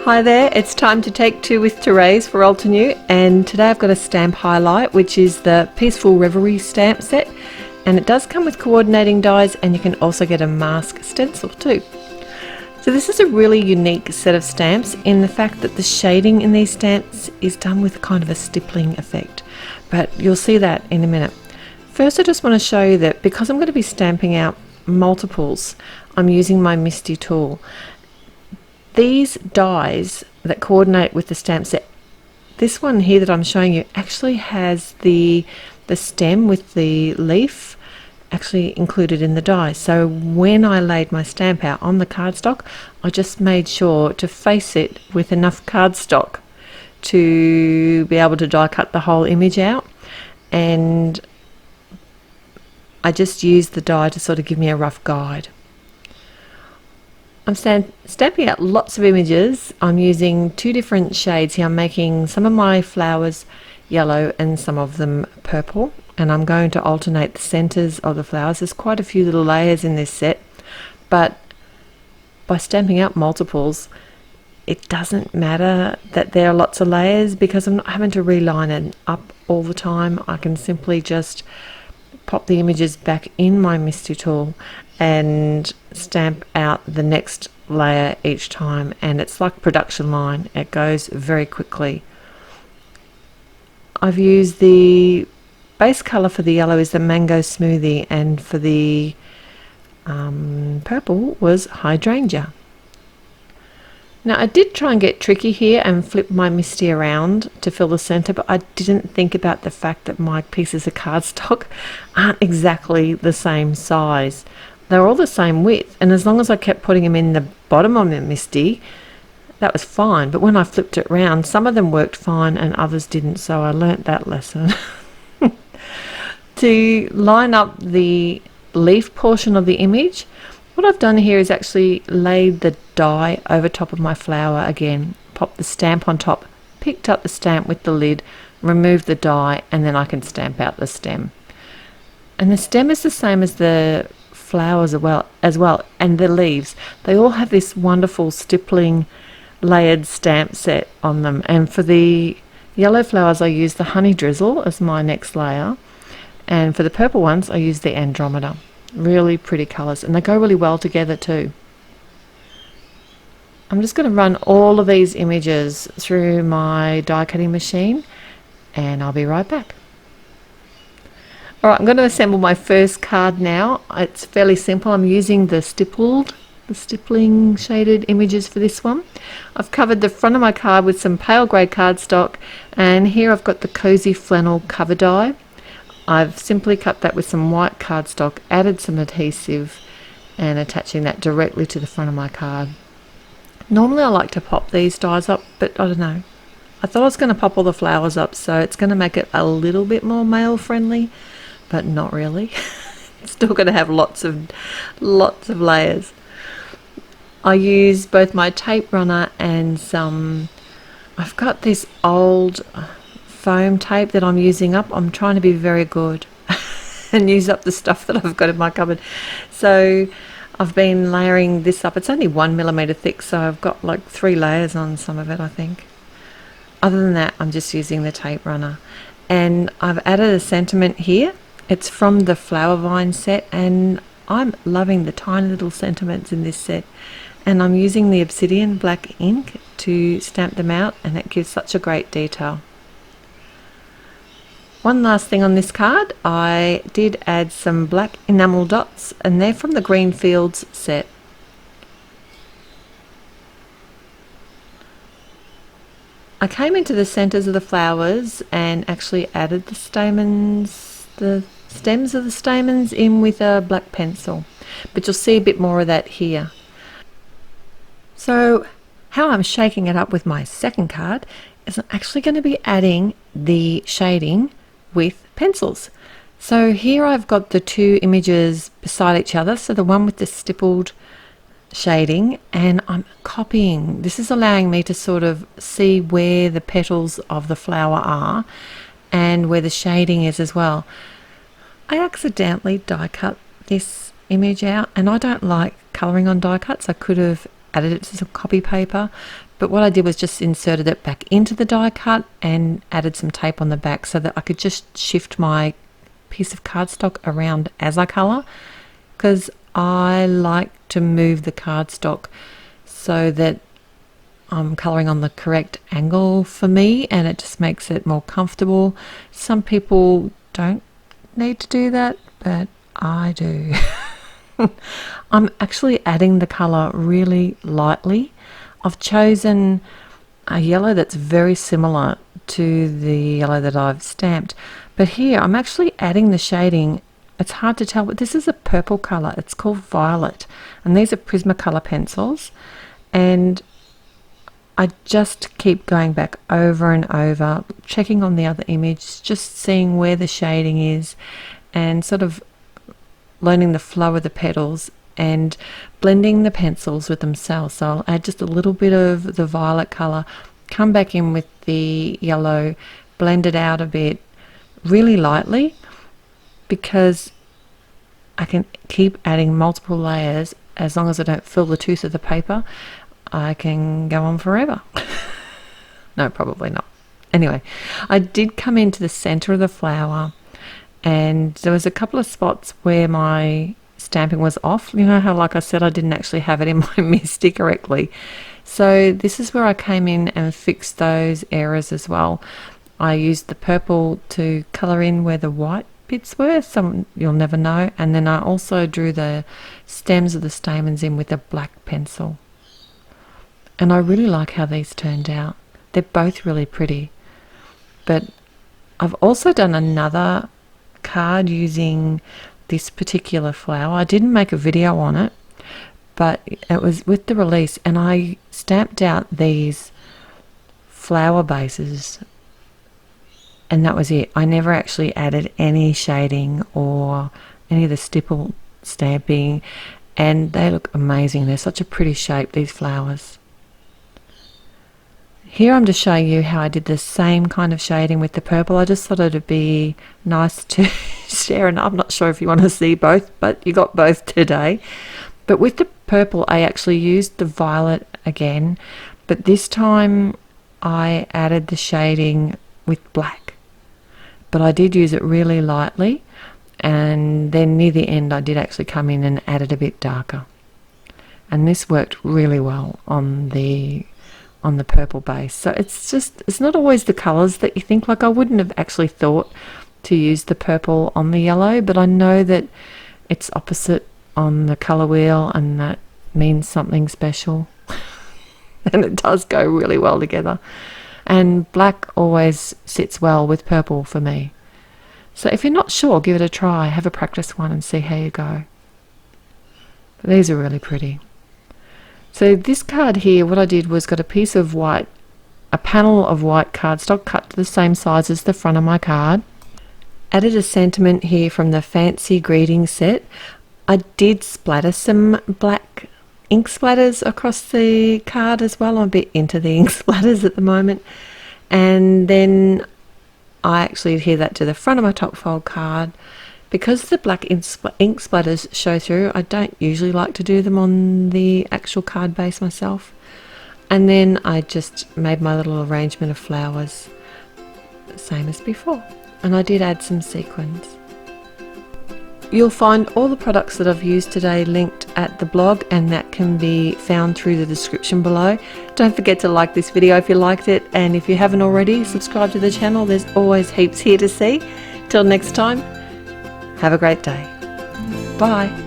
Hi there, it's time to take two with Therese for Altenew, and today I've got a stamp highlight which is the Peaceful Reverie stamp set, and it does come with coordinating dies, and you can also get a mask stencil too. So this is a really unique set of stamps in the fact that the shading in these stamps is done with kind of a stippling effect, but you'll see that in a minute. First I just want to show you that because I'm going to be stamping out multiples, I'm using my Misty tool. These dies that coordinate with the stamp set, this one here that I'm showing you actually has the stem with the leaf actually included in the die. So when I laid my stamp out on the cardstock, I just made sure to face it with enough cardstock to be able to die cut the whole image out, and I just used the die to sort of give me a rough guide. I'm stamping out lots of images. I'm using two different shades here. I'm making some of my flowers yellow and some of them purple, and I'm going to alternate the centers of the flowers. There's quite a few little layers in this set, but by stamping out multiples, it doesn't matter that there are lots of layers because I'm not having to reline it up all the time. I can simply just pop the images back in my Misty tool and stamp out the next layer each time, and it's like production line. It goes very quickly. I've used the base color for the yellow is the Mango Smoothie, and for the purple was Hydrangea. Now I did try and get tricky here and flip my Misty around to fill the center, but I didn't think about the fact that my pieces of cardstock aren't exactly the same size. They're all the same width, and as long as I kept putting them in the bottom of my Misty, that was fine. But when I flipped it around, some of them worked fine and others didn't, so I learnt that lesson. To line up the leaf portion of the image, what I've done here is actually laid the die over top of my flower again, popped the stamp on top, picked up the stamp with the lid, removed the die, and then I can stamp out the stem. And the stem is the same as the flowers as well, and the leaves. They all have this wonderful stippling layered stamp set on them, and for the yellow flowers I use the Honey Drizzle as my next layer, and for the purple ones I use the Andromeda. Really pretty colors, and they go really well together too. I'm just going to run all of these images through my die cutting machine, and I'll be right back. Alright, I'm going to assemble my first card now. It's fairly simple. I'm using the stippling shaded images for this one. I've covered the front of my card with some pale grey cardstock, and here I've got the Cozy Flannel cover die. I've simply cut that with some white cardstock, added some adhesive, and attaching that directly to the front of my card. Normally I like to pop these dies up, but I don't know. I thought I was going to pop all the flowers up, so it's going to make it a little bit more male friendly, but not really. It's still going to have lots of layers. I use both my tape runner and I've got this old foam tape that I'm using up. I'm trying to be very good and use up the stuff that I've got in my cupboard. So I've been layering this up. It's only 1 millimeter thick, so I've got like 3 layers on some of it, I think. Other than that, I'm just using the tape runner, and I've added a sentiment here. It's from the Flower Vine set, and I'm loving the tiny little sentiments in this set, and I'm using the Obsidian black ink to stamp them out, and it gives such a great detail. One last thing on this card, I did add some black enamel dots, and they're from the Greenfields set. I came into the centers of the flowers and actually added the stems of the stamens in with a black pencil, but you'll see a bit more of that here. So how I'm shaking it up with my second card is I'm actually going to be adding the shading with pencils. So here I've got the two images beside each other, so the one with the stippled shading, and I'm copying. This is allowing me to sort of see where the petals of the flower are and where the shading is as well. I accidentally die cut this image out, and I don't like colouring on die cuts. I could have added it to some copy paper, but what I did was just inserted it back into the die cut and added some tape on the back so that I could just shift my piece of cardstock around as I colour, because I like to move the cardstock so that I'm colouring on the correct angle for me, and it just makes it more comfortable. Some people don't need to do that, but I do. I'm actually adding the colour really lightly. I've chosen a yellow that's very similar to the yellow that I've stamped, but here I'm actually adding the shading. It's hard to tell, but this is a purple colour. It's called Violet, and these are Prismacolor pencils, and I just keep going back over and over, checking on the other image, just seeing where the shading is, and sort of learning the flow of the petals and blending the pencils with themselves. So I'll add just a little bit of the violet colour, come back in with the yellow, blend it out a bit really lightly, because I can keep adding multiple layers. As long as I don't fill the tooth of the paper, I can go on forever. No, probably not. Anyway, I did come into the center of the flower, and there was a couple of spots where my stamping was off. You know how, like I said, I didn't actually have it in my MISTI correctly. So this is where I came in and fixed those errors as well. I used the purple to colour in where the white bits were, some you'll never know, and then I also drew the stems of the stamens in with a black pencil. And I really like how these turned out. They're both really pretty. But I've also done another card using this particular flower. I didn't make a video on it, but it was with the release, and I stamped out these flower bases, and that was it. I never actually added any shading or any of the stipple stamping, and they look amazing. They're such a pretty shape, these flowers. Here I'm just showing you how I did the same kind of shading with the purple. I just thought it would be nice to share, and I'm not sure if you want to see both, but you got both today. But with the purple, I actually used the violet again, but this time I added the shading with black. But I did use it really lightly, and then near the end I did actually come in and add it a bit darker. And this worked really well on the purple base. So it's not always the colors that you think. Like, I wouldn't have actually thought to use the purple on the yellow, but I know that it's opposite on the color wheel, and that means something special. And it does go really well together, and black always sits well with purple for me. So if you're not sure, give it a try, have a practice one and see how you go. But these are really pretty. So this card here, what I did was got a piece of white, a panel of white cardstock cut to the same size as the front of my card. Added a sentiment here from the Fancy Greeting set. I did splatter some black ink splatters across the card as well. I'm a bit into the ink splatters at the moment. And then I actually adhere that to the front of my top fold card. Because the black ink splatters show through, I don't usually like to do them on the actual card base myself. And then I just made my little arrangement of flowers, same as before. And I did add some sequins. You'll find all the products that I've used today linked at the blog, and that can be found through the description below. Don't forget to like this video if you liked it, and if you haven't already, subscribe to the channel. There's always heaps here to see. Till next time, have a great day. Bye.